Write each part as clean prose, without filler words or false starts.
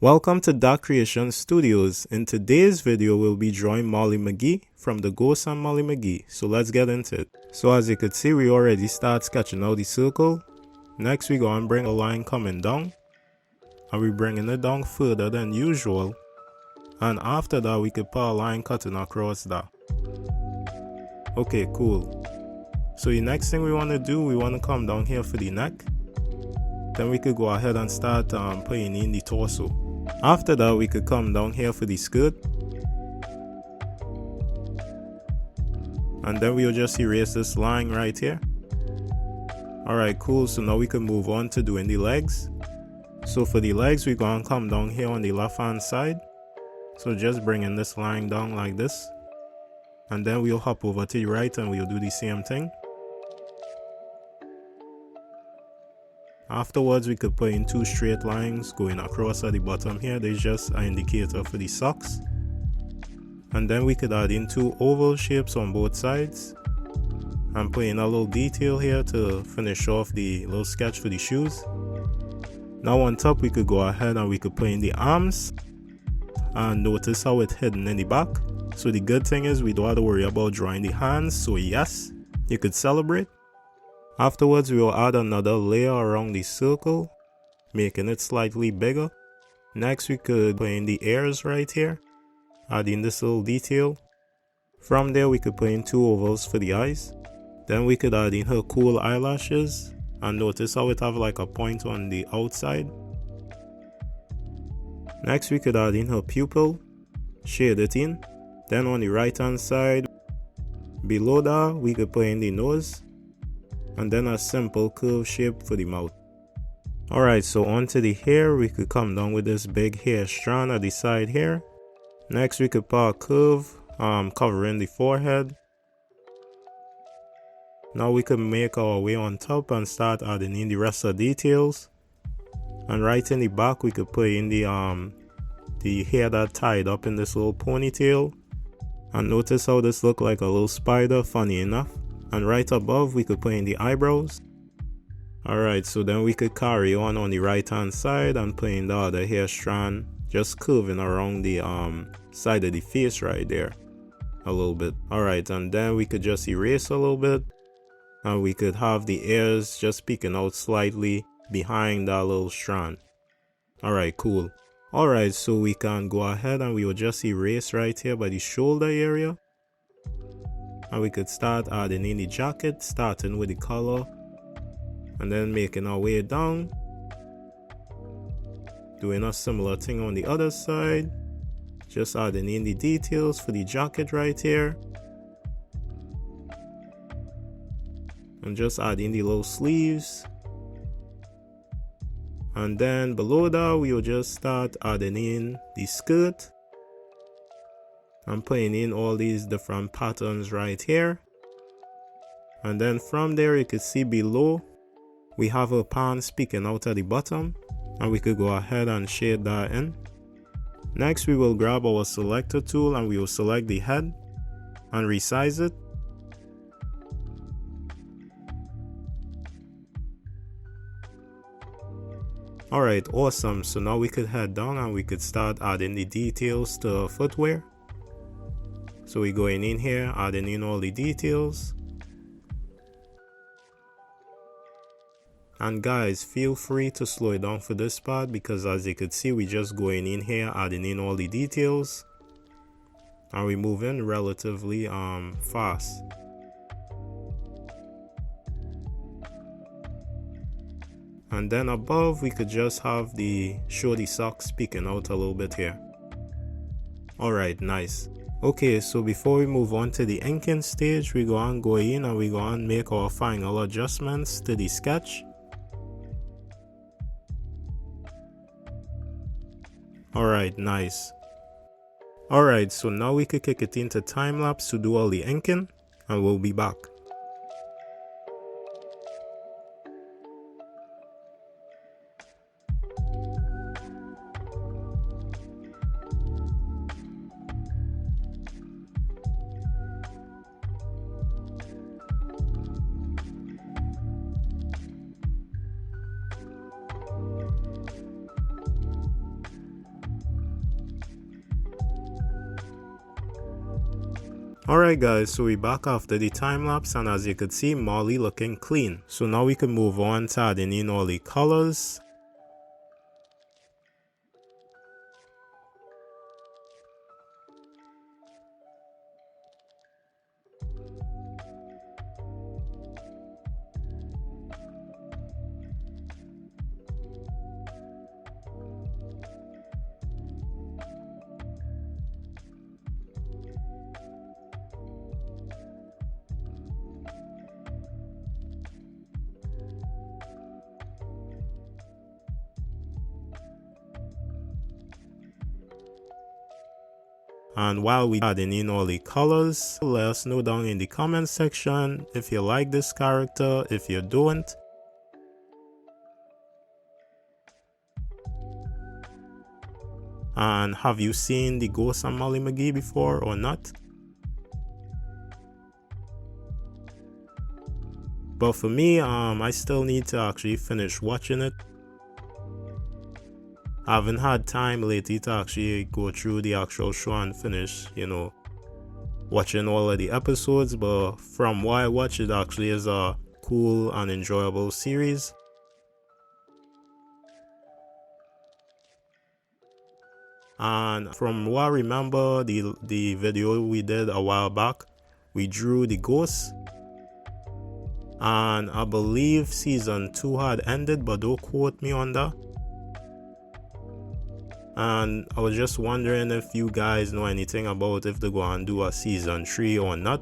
Welcome to Dark Creation Studios. In today's video, we'll be drawing Molly McGee from the Ghost and Molly McGee. So let's get into it. So as you could see, we already start sketching out the circle. Next, we go and bring a line coming down. And we're bringing it down further than usual. And after that, we could put a line cutting across that. Okay, cool. So the next thing we want to do, we want to come down here for the neck. Then we could go ahead and start putting in the torso. After that, we could come down here for the skirt. And then we'll just erase this line right here. Alright, cool. So now we can move on to doing the legs. So for the legs, we're going to come down here on the left hand side. So just bringing this line down like this. And then we'll hop over to the right and we'll do the same thing. Afterwards, we could put in two straight lines going across at the bottom here. There's just an indicator for the socks. And then we could add in two oval shapes on both sides. And put in a little detail here to finish off the little sketch for the shoes. Now on top, we could go ahead and we could put in the arms. And notice how it's hidden in the back. So the good thing is we don't have to worry about drawing the hands. So yes, you could celebrate. Afterwards, we will add another layer around the circle, making it slightly bigger. Next, we could put in the ears right here, add in this little detail. From there, we could put in two ovals for the eyes. Then we could add in her cool eyelashes, and notice how it have like a point on the outside. Next, we could add in her pupil, shade it in. Then on the right hand side, below that, we could put in the nose. And then a simple curve shape for the mouth. Alright, so onto the hair, we could come down with this big hair strand at the side here. Next, we could put a curve covering the forehead. Now we could make our way on top and start adding in the rest of the details. And right in the back, we could put in the hair that tied up in this little ponytail. And notice how this look like a little spider, funny enough. And right above, we could put in the eyebrows. Alright, so then we could carry on the right hand side and put in the other hair strand, just curving around the side of the face right there a little bit. Alright, and then we could just erase a little bit. And we could have the ears just peeking out slightly behind that little strand. Alright, cool. Alright, so we can go ahead and we will just erase right here by the shoulder area. And we could start adding in the jacket, starting with the color. And then making our way down. Doing a similar thing on the other side. Just adding in the details for the jacket right here. And just adding the little sleeves. And then below that, we will just start adding in the skirt. I'm putting in all these different patterns right here. And then from there, you can see below, we have a pants peeking out at the bottom. And we could go ahead and shade that in. Next, we will grab our selector tool and we will select the head and resize it. Alright, awesome. So now we could head down and we could start adding the details to footwear. So we're going in here, adding in all the details. And guys, feel free to slow it down for this part because as you could see, we're just going in here, adding in all the details. And we're moving relatively fast. And then above, we could just have show the socks peeking out a little bit here. Alright, nice. Okay, so before we move on to the inking stage, we're going to go in and we're going to make our final adjustments to the sketch. Alright, nice. Alright, so now we could kick it into time lapse to do all the inking and we'll be back. Alright guys, so we back after the time lapse, and as you could see, Molly looking clean. So now we can move on to adding in all the colors. And while we adding in all the colors, let us know down in the comment section if you like this character, if you don't. And have you seen the Ghost and Molly McGee before or not? But for me, I still need to actually finish watching it. I haven't had time lately to actually go through the actual show and finish, watching all of the episodes, but from what I watch, it actually is a cool and enjoyable series. And from what I remember, the video we did a while back, we drew the ghosts. And I believe season 2 had ended, but don't quote me on that. And I was just wondering if you guys know anything about if they're going to do a season 3 or not.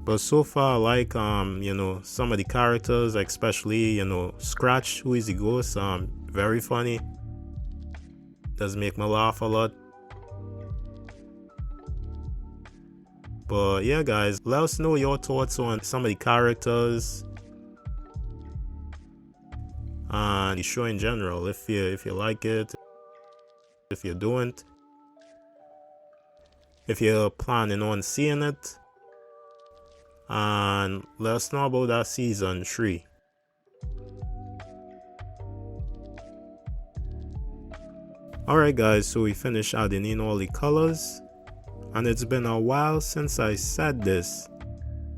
But so far, I like some of the characters, especially Scratch, who is the ghost. Very funny. Does make me laugh a lot. But yeah, guys, let us know your thoughts on some of the characters and the show in general. If you like it, if you don't, if you're planning on seeing it. And let us know about that season 3. Alright guys, so we finished adding in all the colors, and it's been a while since I said this,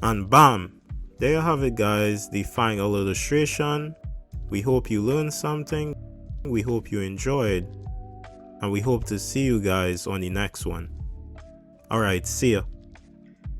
and bam, there you have it guys, the final illustration. We hope you learned something, we hope you enjoyed, and we hope to see you guys on the next one. Alright, see ya.